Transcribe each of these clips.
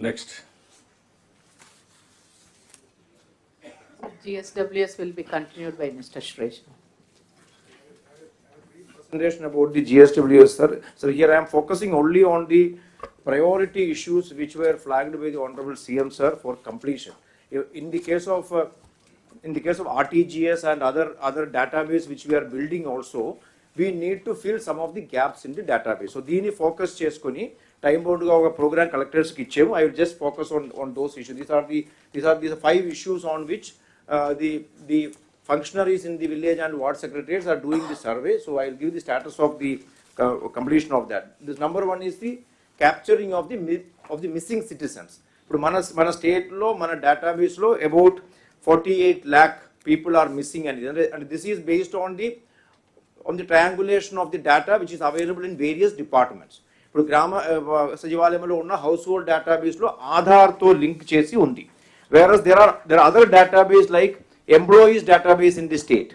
Next. GSWS will be continued by Mr. Shresh. Presentation about the GSWS, sir. So here I am focusing only on the priority issues which were flagged by the Honorable CM, sir, for completion. In the case of RTGS and other database which we are building also, we need to fill some of the gaps in the database. So దీని focus చేసుకొని time bound గా ఒక program collectors కి ఇచ్చాము. I will just focus on those issues. These are the 5 issues on which the functionaries in the village and ward secretaries are doing the survey. So I will give the status of the completion of that. This number 1 is the capturing of the missing citizens. ఇప్పుడు మన state లో మన database లో about 48 lakh people are missing, and this is based on the triangulation of the data which is available in various departments. ఇప్పుడు గ్రామ సచివాలయంలో ఉన్న house hold database లో ఆధార్ తో లింక్ చేసి ఉంది. Whereas there are other database like employees database in the state,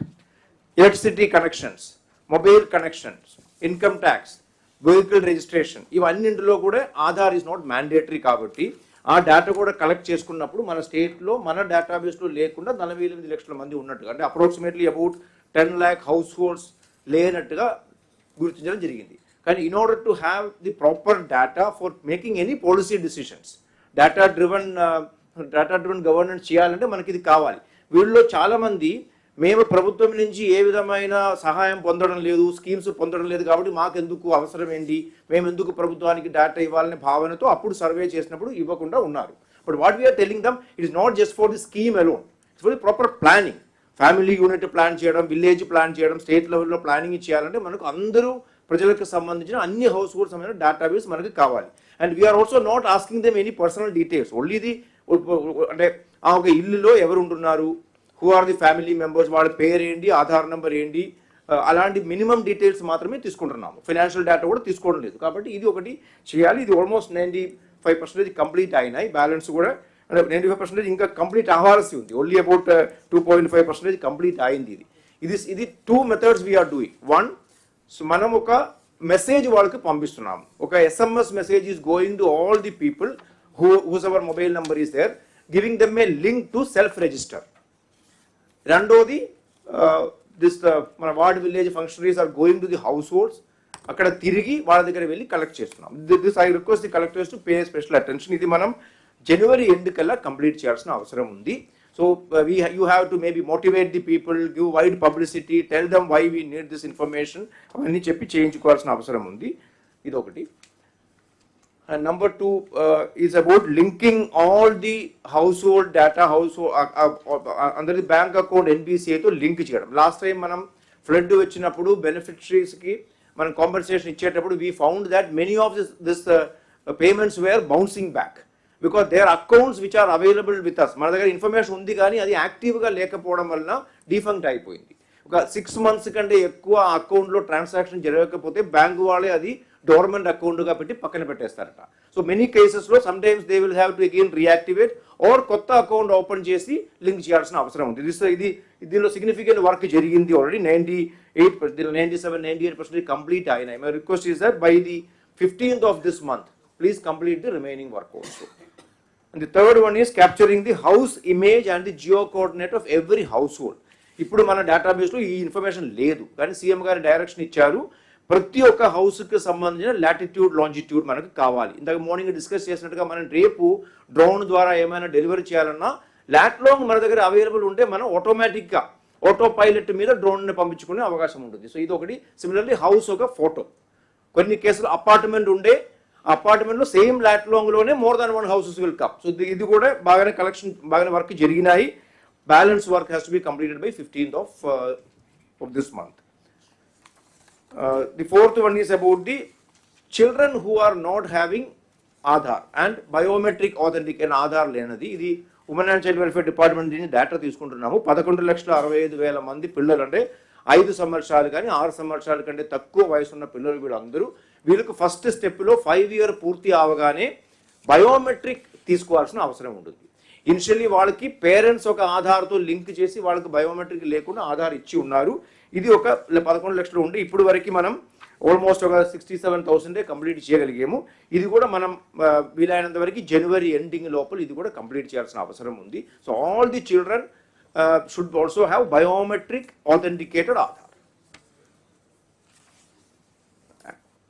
electricity connections, mobile connections, income tax, vehicle registration, ఇవన్నింటిలో కూడా Aadhaar is not mandatory కాబట్టి ఆ డేటా కూడా కలెక్ట్ చేసుకున్నప్పుడు మన స్టేట్లో మన డేటాబేస్లో లేకుండా 48 లక్షల మంది ఉన్నట్టుగా, అంటే approximately about 10 lakh house holds లేనట్టుగా గుర్తించడం జరిగింది. కానీ in order to have the proper data for making any policy decisions, data driven governance చేయాలంటే మనకి ఇది కావాలి. వీళ్ళలో చాలామంది మేము ప్రభుత్వం నుంచి ఏ విధమైన సహాయం పొందడం లేదు, స్కీమ్స్ పొందడం లేదు కాబట్టి మాకెందుకు అవసరం ఏంటి, మేము ఎందుకు ప్రభుత్వానికి డేటా ఇవ్వాలనే భావనతో అప్పుడు సర్వే చేసినప్పుడు ఇవ్వకుండా ఉన్నారు. But what we are telling them, it is not just for the scheme alone, it's for the proper planning. Family unit plan చేయడం, విలేజ్ ప్లాన్ చేయడం, స్టేట్ లెవెల్లో ప్లానింగ్ చేయాలంటే మనకు అందరూ ప్రజలకు సంబంధించిన అన్ని హౌస్ హోల్డ్ సంబంధించిన డేటాబేస్ మనకి కావాలి. And we are also not asking them any personal details, only the అంటే ఆ ఒక ఇల్లులో ఎవరు ఉంటున్నారు, who are the family members, వాళ్ళ పేరు ఏంటి, ఆధార్ నెంబర్ ఏంటి, అలాంటి మినిమం డీటెయిల్స్ మాత్రమే తీసుకుంటున్నాము. ఫైనాన్షియల్ డేటా కూడా తీసుకోవడం లేదు. కాబట్టి ఇది ఒకటి చేయాలి. ఇది ఆల్మోస్ట్ 95% కంప్లీట్ అయినాయి. బ్యాలెన్స్ కూడా 95% ఇంకా కంప్లీట్ అవ్వాల్సి ఉంది. ఓన్లీ అబౌట్ 2.5% కంప్లీట్ అయింది. ఇది 2 methods వీఆర్ డూయింగ్. 1, మనం ఒక మెసేజ్ వాళ్ళకి పంపిస్తున్నాము. ఒక SMS message is going to all the people whose our mobile number is there, giving them a link to self register. రెండోది మన ward village functionaries are going to the households, అక్కడ తిరిగి వాళ్ళ దగ్గర వెళ్ళి కలెక్ట్ చేస్తున్నాం. This I request the collectors to pay special attention. ఇది మనం జనవరి ఎండ్ కల్లా కంప్లీట్ చేయాల్సిన అవసరం ఉంది. So you have to maybe motivate the people, give wide publicity, tell them why we need this information, అవన్నీ చెప్పి చేయించుకోవాల్సిన అవసరం ఉంది. ఇది ఒకటి. And number 2 is about linking all the household data, under the bank account NBCA తో link చేయడం. Last time మనం flood వచ్చినప్పుడు బెనిఫిషరీస్కి మనం కాంపెన్సేషన్ ఇచ్చేటప్పుడు we found that many of this payments were bouncing back because their accounts which are available with us, మన దగ్గర information ఉంది కానీ అది యాక్టివ్గా లేకపోవడం వలన డిఫంక్ట్ అయిపోయింది. ఒక 6 months కంటే ఎక్కువ అకౌంట్లో ట్రాన్సాక్షన్ జరగకపోతే బ్యాంకు వాళ్ళే అది డోర్మెంట్ అకౌంట్గా పెట్టి పక్కన పెట్టేస్తారట. సో మెనీ కేసెస్లో sometimes they will have to again reactivate or కొత్త అకౌంట్ ఓపెన్ చేసి లింక్ చేయాల్సిన అవసరం ఉంది. ఇది దీనిలో సిగ్నిఫికెంట్ వర్క్ జరిగింది. ఆల్రెడీ 97-98% కంప్లీట్ అయినాయి. My request is that by the 15th of this month please complete the remaining work also. And the third one is capturing the house image and the geo coordinate of every household. ఇప్పుడు మన డేటాబేస్లో ఈ information లేదు కానీ CM గారి direction ఇచ్చారు, ప్రతి ఒక్క హౌస్కి సంబంధించిన లాటిట్యూడ్ లాంజిట్యూడ్ మనకు కావాలి. ఇందాక మార్నింగ్ డిస్కస్ చేసినట్టుగా మనం రేపు డ్రోన్ ద్వారా ఏమైనా డెలివరీ చేయాలన్నా లాట్లాంగ్ మన దగ్గర అవైలబుల్ ఉంటే మనం ఆటోమేటిక్గా ఆటో పైలట్ మీద డ్రోన్ని పంపించుకునే అవకాశం ఉంటుంది. సో ఇది ఒకటి. సిమిలర్లీ హౌస్ ఒక ఫోటో, కొన్ని కేసులు అపార్ట్మెంట్ ఉండే అపార్ట్మెంట్లో సేమ్ లాట్లాంగ్లోనే more than 1 houses will come. So ఇది కూడా బాగానే బాగానే వర్క్ జరిగినాయి. Balance work has to be completed by 15th of this month. The fourth one is about the children who are not having Aadhaar and biometric authentication. Aadhaar లేనది ఇది women and child welfare department దీన్ని data తీసుకుంటున్నాము. 11,65,000 మంది పిల్లలు, అంటే 5 సంవత్సరాలు కానీ 6 సంవత్సరాల కంటే తక్కువ వయసు ఉన్న పిల్లలు వీళ్ళందరూ, వీళ్ళకు ఫస్ట్ స్టెప్లో 5 year పూర్తి అవగానే బయోమెట్రిక్ తీసుకోవాల్సిన అవసరం ఉంటుంది. ఇనిషియల్లీ వాళ్ళకి పేరెంట్స్ ఒక ఆధార్తో లింక్ చేసి వాళ్ళకి బయోమెట్రిక్ లేకుండా ఆధార్ ఇచ్చి ఉన్నారు. ఇది ఒక 11 లక్షలు ఉండి ఇప్పుడు వరకు మనం ఆల్మోస్ట్ ఒక 67,000 కంప్లీట్ చేయగలిగాము. ఇది కూడా మనం వీలైనంత వరకు జనవరి ఎండింగ్ లోపల ఇది కూడా కంప్లీట్ చేయాల్సిన అవసరం ఉంది. So all the children should also have biometric authenticated Aadhaar.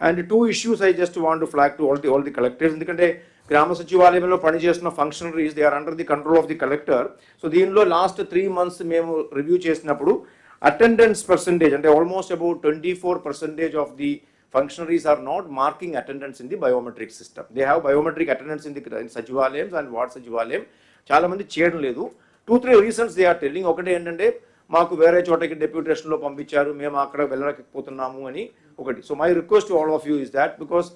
And 2 issues I just want to flag to all the collectors. ఎందుకంటే గ్రామ సచివాలయంలో పనిచేస్తున్న functionaries they are under the control of the collector. So దీనిలో last 3 months మేము review చేసినప్పుడు attendance percentage అంటే almost about 24% of the functionaries are not marking attendance in the biometric system. They have biometric attendance in the సచివాలయం and ward సచివాలయం. చాలా మంది చేయడం లేదు. 2-3 reasons they are telling. ఒకటి ఏంటంటే మాకు వేరే చోటకి డెప్యూటేషన్లో పంపించారు, మేము అక్కడ వెళ్ళలేకపోతున్నాము అని ఒకటి. So my request to all of you is that because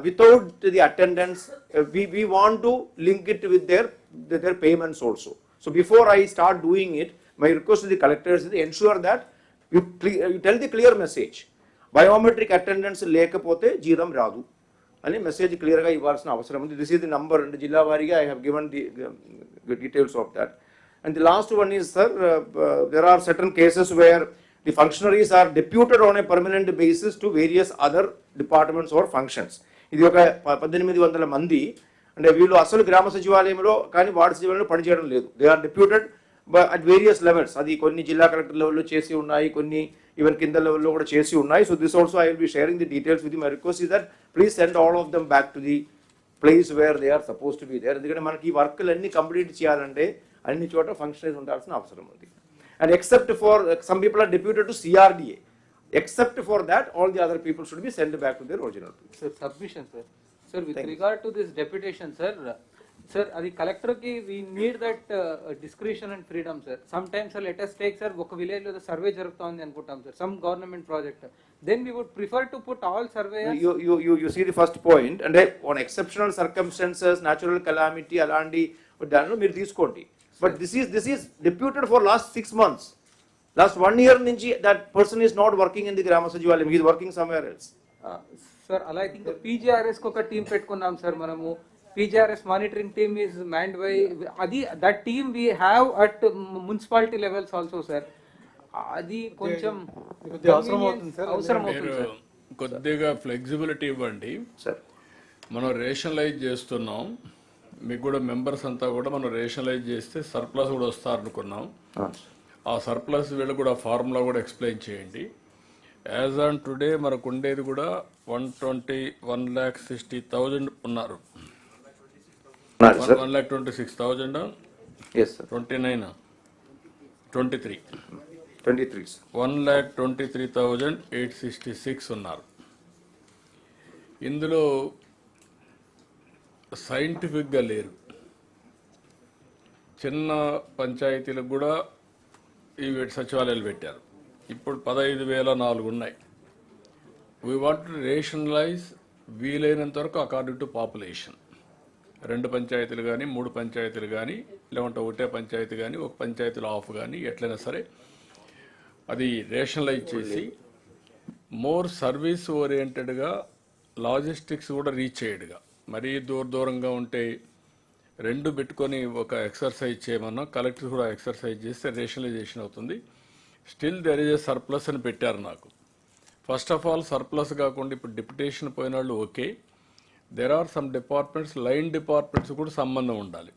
without the attendance we want to link it with their payments also. So before I start doing it, my request to the collectors is ensure that you tell the clear message. Biometric attendance లేకపోతే జీతం రాదు అని message క్లియర్గా ఇవ్వాల్సిన అవసరం ఉంది. This is the number అంటే జిల్లా వారీగా I have given the details of that. And the last one is, sir, there are certain cases where the functionaries are deputed on a permanent basis to various other departments or functions. ఇది ఒక 1800 మంది అంటే వీళ్ళు అసలు గ్రామ సచివాలయంలో కానీ ward సచివాలయంలో పనిచేయడం లేదు. They are deputed at various levels. అది కొన్ని జిల్లా కలెక్టర్ లెవెల్లో చేసి ఉన్నాయి, కొన్ని ఈవెన్ కింద లెవెల్లో కూడా చేసి ఉన్నాయి. So this also I will be sharing the details with my request is that please send all of them back to the place where they are suppose to be there. ఎందుకంటే మనకి ఈ వర్క్లన్నీ complete చేయాలంటే అన్ని చోట functionaries ఉండాల్సిన అవసరం ఉంది. And except for some people are deputed to CRDA. Except for that, all the other people should be sent back to their original place. Sir, submission, sir. Sir, with regard to this deputation, sir, adi collector ki we need that discretion and freedom, sir. Sometimes, sir, let us take, sir, oka village lo survey jarugutundi anukuntam, sir, some government project. Then we would prefer to put all surveyors. You see the first point, and on exceptional circumstances, natural calamity, alandi danlo meer teeskondi. But this is deputed for last 6 months. Last 1 year nunchi that person is not working in the grama sachivalayam, he is working somewhere else. Sir, ala I think the PGRS ko oka team pettukunnam, sir. Manamu PGRS monitoring team is manned by adi that team we have at municipality levels also, sir. Adi koncham అవసరం అవుతుంది sir. అవసరం అవుతుంది sir. కొద్దిగా flexibility ఇవ్వండి sir. మనం rationalise చేస్తున్నాం, మీకు కూడా మెంబర్స్ అంతా కూడా మనం రేషనలైజ్ చేస్తే సర్ప్లస్ కూడా వస్తారనుకున్నాం. ఆ సర్ప్లస్ వీళ్ళు కూడా ఫార్ములా కూడా ఎక్స్ప్లెయిన్ చేయండి. యాజ్ ఆన్ టుడే మనకు ఉండేది కూడా 1,60,000 ఉన్నారు. 1,26,000 Yes, sir. 29 23 23. 1,23,866 ఉన్నారు. ఇందులో సైంటిఫిక్గా లేరు. చిన్న పంచాయతీలకు కూడా ఈ సచివాలయాలు పెట్టారు. ఇప్పుడు 15,004 ఉన్నాయి. వీ వాంట్ టు రేషనలైజ్ వీలైనంత వరకు అకార్డింగ్ టు పాపులేషన్. 2 పంచాయతీలు కానీ 3 పంచాయతీలు కానీ లేకుంటే ఒకటే పంచాయతీ కానీ ఒక పంచాయతీలో ఆఫ్ కానీ ఎట్లయినా సరే అది రేషనలైజ్ చేసి మోర్ సర్వీస్ ఓరియంటెడ్గా లాజిస్టిక్స్ కూడా రీచ్ అయ్యేడుగా. మరీ దూరంగా ఉంటే 2 పెట్టుకొని ఒక ఎక్సర్సైజ్ చేయమన్నా కలెక్టర్ కూడా ఎక్సర్సైజ్ చేస్తే రేషనలైజేషన్ అవుతుంది. Still there is a surplus అని పెట్టారు నాకు. ఫస్ట్ ఆఫ్ ఆల్ సర్ప్లస్ కాకుండా ఇప్పుడు డిప్యుటేషన్ పోయిన వాళ్ళు okay. There are some departments, line departments కూడా సంబంధం ఉండాలి.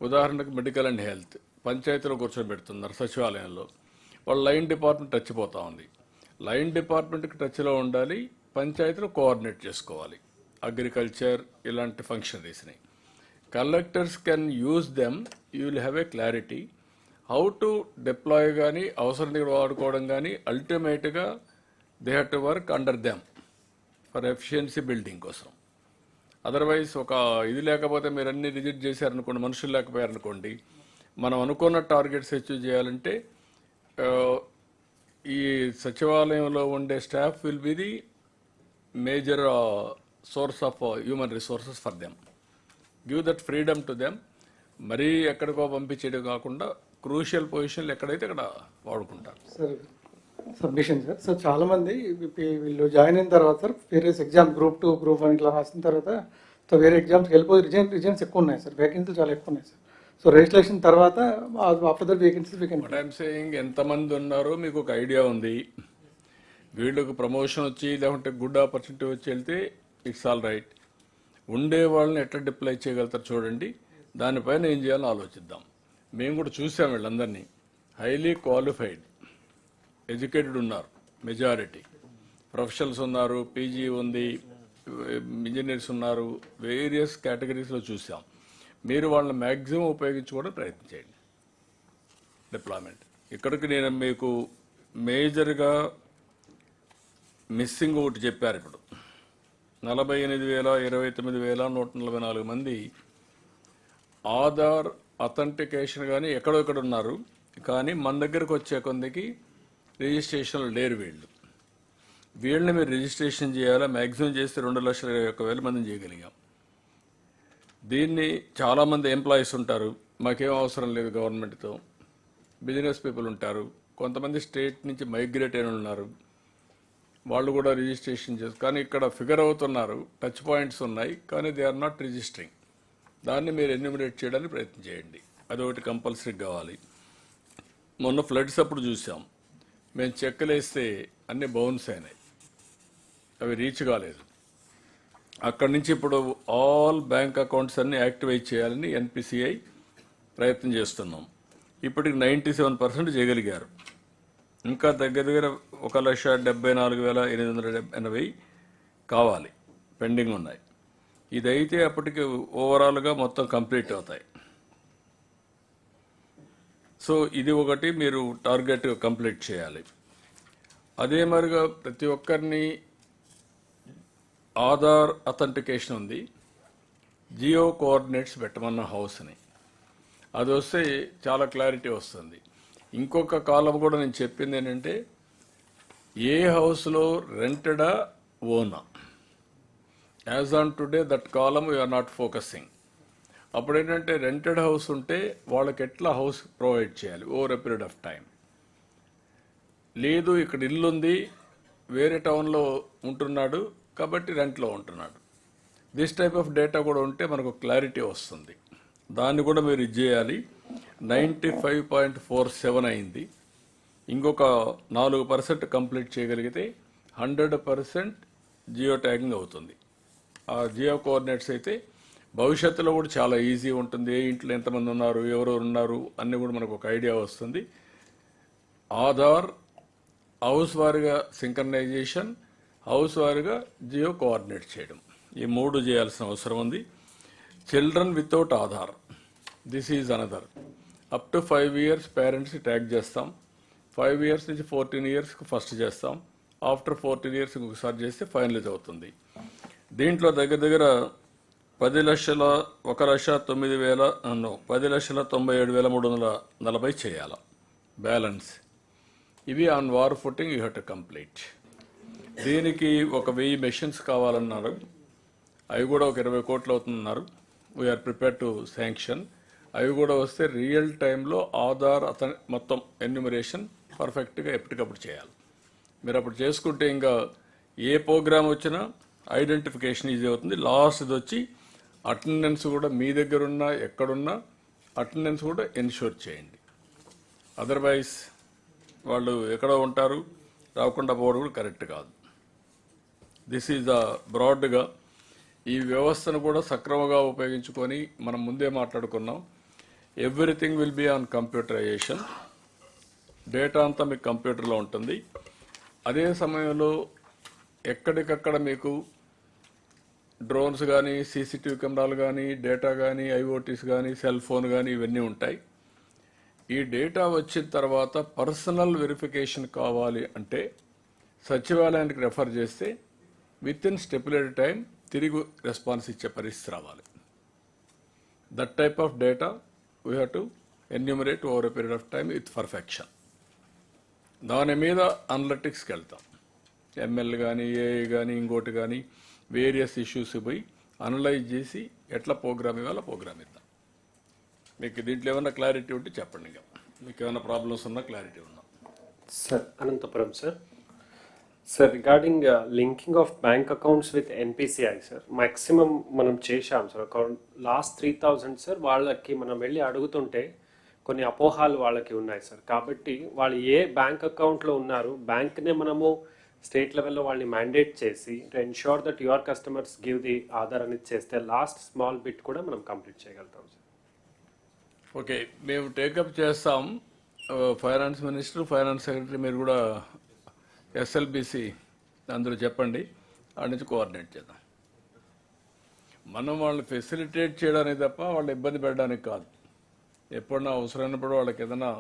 ఉదాహరణకు మెడికల్ అండ్ హెల్త్ పంచాయతీలో కూర్చోబెడుతున్నారు సచివాలయంలో, వాళ్ళు లైన్ డిపార్ట్మెంట్ టచ్ పోతా ఉంది. లైన్ డిపార్ట్మెంట్కి టచ్లో ఉండాలి, పంచాయతీలో కోఆర్డినేట్ చేసుకోవాలి. అగ్రికల్చర్ ఇలాంటి ఫంక్షనరీస్ని collectors can use them. You will have a clarity how to deploy కానీ అవసరం వాడుకోవడం కానీ అల్టిమేట్గా they have to work under them for efficiency building కోసం. అదర్వైజ్ ఒక ఇది లేకపోతే మీరు అన్ని రిజెక్ట్ చేశారనుకోండి, మనుషులు లేకపోయారనుకోండి, మనం అనుకున్న టార్గెట్స్ అచీవ్ చేయాలంటే ఈ సచివాలయంలో ఉండే staff will be the major source of human resources for them. Give that freedom to them. మరీ ఎక్కడికో పంపించేది కాకుండా క్రూషియల్ పొజిషన్లు ఎక్కడైతే అక్కడ వాడుకుంటారు. Sir submission sir. సో చాలా మంది వీళ్ళు జాయిన్ అయిన తర్వాత sir various exam group 2, group 1 ఇట్లా రాసిన తర్వాత సో వేరే ఎగ్జామ్స్కి వెళ్ళిపోయి రిజైన్స్ ఎక్కువ ఉన్నాయి సార్, వేకెన్సీలు చాలా ఎక్కువ ఉన్నాయి సార్. సో రిజిస్ట్రేషన్ తర్వాత after that vacancies we can. What I'm saying ఎంతమంది ఉన్నారో మీకు ఒక ఐడియా ఉంది. వీళ్ళకు ప్రమోషన్ వచ్చి లేకుంటే గుడ్ ఆపర్చునిటీ వచ్చి వెళ్తే ఇట్స్ ఆల్ రైట్. ఉండే వాళ్ళని ఎట్లా డిప్లై చేయగలుగుతారు చూడండి, దానిపైన ఏం చేయాలో ఆలోచిద్దాం. మేము కూడా చూసాం వీళ్ళందరినీ, హైలీ క్వాలిఫైడ్ ఎడ్యుకేటెడ్ ఉన్నారు, మెజారిటీ ప్రొఫెషనల్స్ ఉన్నారు, పీజీ ఉంది, ఇంజనీర్స్ ఉన్నారు, వేరియస్ కేటగిరీస్లో చూసాం. మీరు వాళ్ళని మ్యాక్సిమం ఉపయోగించుకోవడం ప్రయత్నం చేయండి. డిప్లాయ్మెంట్ ఇక్కడికి నేను మీకు మేజర్గా మిస్సింగ్ ఒకటి చెప్పారు. ఇప్పుడు 48,029,144 మంది ఆధార్ అథెంటికేషన్ కానీ ఎక్కడెక్కడ ఉన్నారు, కానీ మన దగ్గరకు వచ్చే కొందికి రిజిస్ట్రేషన్లు లేరు. వీళ్ళని మీరు రిజిస్ట్రేషన్ చేయాలా, మ్యాక్సిమం చేస్తే 2,21,000 మందిని చేయగలిగాం. దీన్ని చాలామంది ఎంప్లాయీస్ ఉంటారు, మాకేం అవసరం లేదు గవర్నమెంట్తో. బిజినెస్ పీపుల్ ఉంటారు, కొంతమంది స్టేట్ నుంచి మైగ్రేట్ అయిన ఉన్నారు, వాళ్ళు కూడా రిజిస్ట్రేషన్ చేస్తారు. కానీ ఇక్కడ ఫిగర్ అవుతున్నారు, టచ్ పాయింట్స్ ఉన్నాయి, కానీ దే ఆర్ నాట్ రిజిస్టరింగ్. దాన్ని మీరు ఎన్యూమరేట్ చేయడానికి ప్రయత్నం చేయండి. అదొకటి కంపల్సరీ కావాలి. మొన్న ఫ్లడ్స్ అప్పుడు చూసాం, మేము చెక్కులు వేస్తే అన్నీ బౌన్స్ అయినాయి, అవి రీచ్ కాలేదు. అక్కడి నుంచి ఇప్పుడు ఆల్ బ్యాంక్ అకౌంట్స్ అన్నీ యాక్టివేట్ చేయాలని ఎన్పిసిఐ ప్రయత్నం చేస్తున్నాం. ఇప్పటికి 97% చేయగలిగారు. ఇంకా దగ్గర 1,74,880 కావాలి, పెండింగ్ ఉన్నాయి. ఇదైతే అప్పటికి ఓవరాల్గా మొత్తం కంప్లీట్ అవుతాయి. సో ఇది ఒకటి మీరు టార్గెట్ కంప్లీట్ చేయాలి. అదే మరిగా ప్రతి ఒక్కరిని ఆధార్ అథెంటికేషన్ ఉంది, జియో కోఆర్డినేట్స్ పెట్టమన్న హౌస్ని, అది వస్తే చాలా క్లారిటీ వస్తుంది. ఇంకొక కాలం కూడా నేను చెప్పింది ఏంటంటే, ఏ హౌస్లో రెంటెడా ఓనా, యాజ్ ఆన్ టుడే దట్ కాలం వీఆర్ నాట్ ఫోకసింగ్. అప్పుడు ఏంటంటే రెంటెడ్ హౌస్ ఉంటే వాళ్ళకి ఎట్లా హౌస్ ప్రొవైడ్ చేయాలి over a period of time. లేదు ఇక్కడ ఇల్లు ఉంది, వేరే టౌన్లో ఉంటున్నాడు కాబట్టి రెంట్లో ఉంటున్నాడు, దిస్ టైప్ ఆఫ్ డేటా కూడా ఉంటే మనకు క్లారిటీ వస్తుంది. దాన్ని కూడా మీరు ఇది చేయాలి. 95.47 అయింది. ఇంకొక 4% కంప్లీట్ చేయగలిగితే 100% జియో ట్యాగింగ్ అవుతుంది. ఆ జియో కోఆర్డినేట్స్ అయితే భవిష్యత్తులో కూడా చాలా ఈజీ ఉంటుంది. ఏ ఇంట్లో ఎంతమంది ఉన్నారు, ఎవరెవరు ఉన్నారు అన్నీ కూడా మనకు ఒక ఐడియా వస్తుంది. ఆధార్ హౌస్ వారిగా సింక్రనైజేషన్, హౌస్ వారిగా జియో కోఆర్డినేట్ చేయడం, ఈ 3 చేయాల్సిన అవసరం ఉంది. Children without Aadhaar, this is another. Up to 5 years పేరెంట్స్కి ట్యాగ్ చేస్తాం. 5 years నుంచి 14 yearsకి ఫస్ట్ చేస్తాం. ఆఫ్టర్ 14 years ఇంకొకసారి చేస్తే ఫైనలైజ్ అవుతుంది. దీంట్లో దగ్గర 10,97,340 చేయాలి బ్యాలెన్స్. ఇవి on war footing you have to complete. దీనికి 1,000 మెషిన్స్ కావాలన్నారు, అవి కూడా ఒక 20 కోట్లు అవుతుందన్నారు. We are prepare to sanction. అవి కూడా వస్తే రియల్ టైంలో ఆధార్ మొత్తం ఎన్యూమరేషన్ పర్ఫెక్ట్గా ఎప్పటికప్పుడు చేయాలి. మీరు అప్పుడు చేసుకుంటే ఇంకా ఏ ప్రోగ్రామ్ వచ్చినా ఐడెంటిఫికేషన్ ఈజీ అవుతుంది. లాస్ట్ది వచ్చి అటెండెన్స్ కూడా మీ దగ్గర ఉన్నా ఎక్కడున్నా అటెండెన్స్ కూడా ఎన్ష్యూర్ చేయండి. అదర్వైజ్ వాళ్ళు ఎక్కడో ఉంటారు, రాకుండా పోవడం కూడా కరెక్ట్ కాదు. దిస్ ఈజ్ ద బ్రాడ్గా ఈ వ్యవస్థను కూడా సక్రమంగా ఉపయోగించుకొని మనం ముందే మాట్లాడుకున్నాం. Everything will be on computerization. Data అంతా మీకు కంప్యూటర్లో ఉంటుంది. అదే సమయంలో ఎక్కడికక్కడ మీకు డ్రోన్స్ కానీ, సీసీటీవీ కెమెరాలు కానీ, డేటా కానీ, ఐఓటీస్ కానీ, సెల్ ఫోన్ కానీ ఇవన్నీ ఉంటాయి. ఈ డేటా వచ్చిన తర్వాత పర్సనల్ వెరిఫికేషన్ కావాలి అంటే సచివాలయానికి రెఫర్ చేస్తే విత్ ఇన్ స్టెపులేటెడ్ టైం తిరిగి రెస్పాన్స్ ఇచ్చే పరిస్థితి రావాలి. That type of data we have to enumerate over a period of time with perfection. దాని మీద అనలిటిక్స్కి వెళ్తాం. ఎంఎల్ కానీ, ఏఐ కానీ, ఇంకోటి కానీ వేరియస్ ఇష్యూస్ పోయి అనలైజ్ చేసి ఎట్లా ప్రోగ్రామ్ ఇవ్వాలో ప్రోగ్రామ్ ఇద్దాం. మీకు దీంట్లో ఏమైనా క్లారిటీ ఉంటే చెప్పండి. ఇంకా మీకు ఏమైనా ప్రాబ్లమ్స్ ఉన్నా క్లారిటీ ఉన్నా. Sir Anantapuram sir. Sir regarding linking of bank accounts with NPCI sir, maximum మనం చేశాం సార్. Account last 3,000 sir. వాళ్ళకి మనం వెళ్ళి అడుగుతుంటే కొన్ని అపోహాలు వాళ్ళకి ఉన్నాయి సార్. కాబట్టి వాళ్ళు ఏ బ్యాంక్ అకౌంట్లో ఉన్నారు, బ్యాంక్నే మనము స్టేట్ లెవెల్లో వాళ్ళని మ్యాండేట్ చేసి to ensure that your customers give the Aadhaar అనేది చేస్తే లాస్ట్ స్మాల్ బిట్ కూడా మనం కంప్లీట్ చేయగలుగుతాం సార్. ఓకే, మేము టేకప్ చేస్తాం. ఫైనాన్స్ మినిస్టర్, ఫైనాన్స్ సెక్రటరీ మీరు కూడా ఎస్ఎల్బిసి అందరూ చెప్పండి, ఆడ నుంచి కోఆర్డినేట్ చేద్దాం. మనం వాళ్ళని ఫెసిలిటేట్ చేయడానికి తప్ప వాళ్ళు ఇబ్బంది పెట్టడానికి కాదు. ఎప్పుడన్నా అవసరమైనప్పుడు వాళ్ళకి ఏదైనా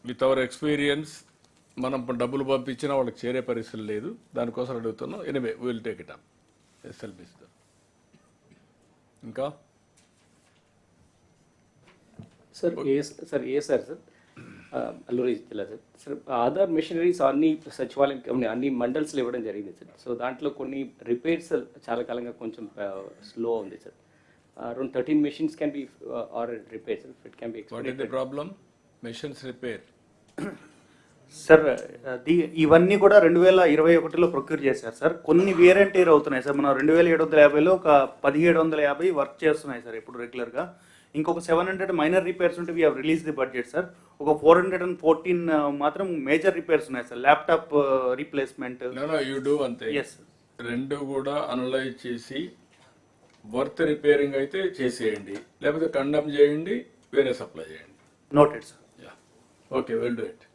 విత్ అవర్ ఎక్స్పీరియన్స్ మనం డబ్బులు పంపించినా వాళ్ళకి చేరే పరిస్థితి లేదు, దానికోసం అడుగుతున్నాం. Anyway will take it up ఎస్ఎల్బిసితో. ఇంకా సార్ అల్లూరి జిల్లా సార్ ఆధార్ మెషినరీస్ అన్ని సచివాలయం అన్ని మండల్స్లో ఇవ్వడం జరిగింది సార్. సో దాంట్లో కొన్ని రిపేర్స్ చాలా కాలంగా కొంచెం స్లో ఉంది sir. Around 13 machines can be or repaired sir. It can be what is the expedited. Problem? Machines repair. Sir ఇవన్నీ కూడా 2021లో ప్రొక్యూర్ చేశారు సార్. కొన్ని వేరియంట్ ఎయిర్ అవుతున్నాయి సార్. మనం 2750లో ఒక 1750 వర్క్ చేస్తున్నాయి సార్ ఇప్పుడు రెగ్యులర్గా. ఇంకొక 700 మైనర్ రిపేర్స్ ఉంటే we have release the budget sir. ఒక 414 మాత్రం మేజర్ రిపేర్స్ ఉన్నాయి sir. Laptop replacement. You do అంతే. ఎస్ రెండు కూడా అనలైజ్ చేసి వర్త్ రిపేరింగ్ అయితే చేసేయండి, లేకపోతే కండమ్ చేయండి, వేరే సప్లై చేయండి. Noted sir. Okay, will do it.